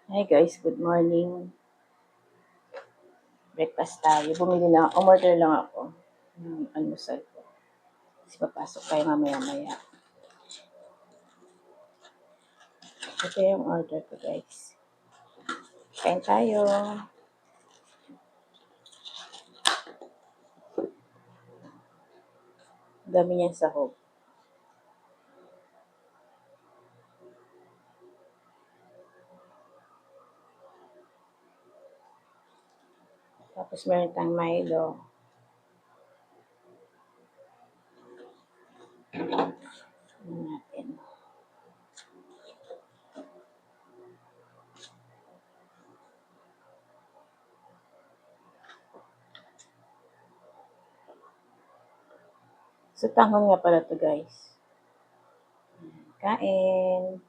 Hi guys, good morning. Breakfast tayo. Umorder lang ako ng almusal ko. Kasi papasok tayo mamaya-maya. Ito yung order ko guys. Kain tayo. Dami niyang sahog. Tapos meron tayong Milo. Ano natin. So, tanghon nga pala to guys. Kain.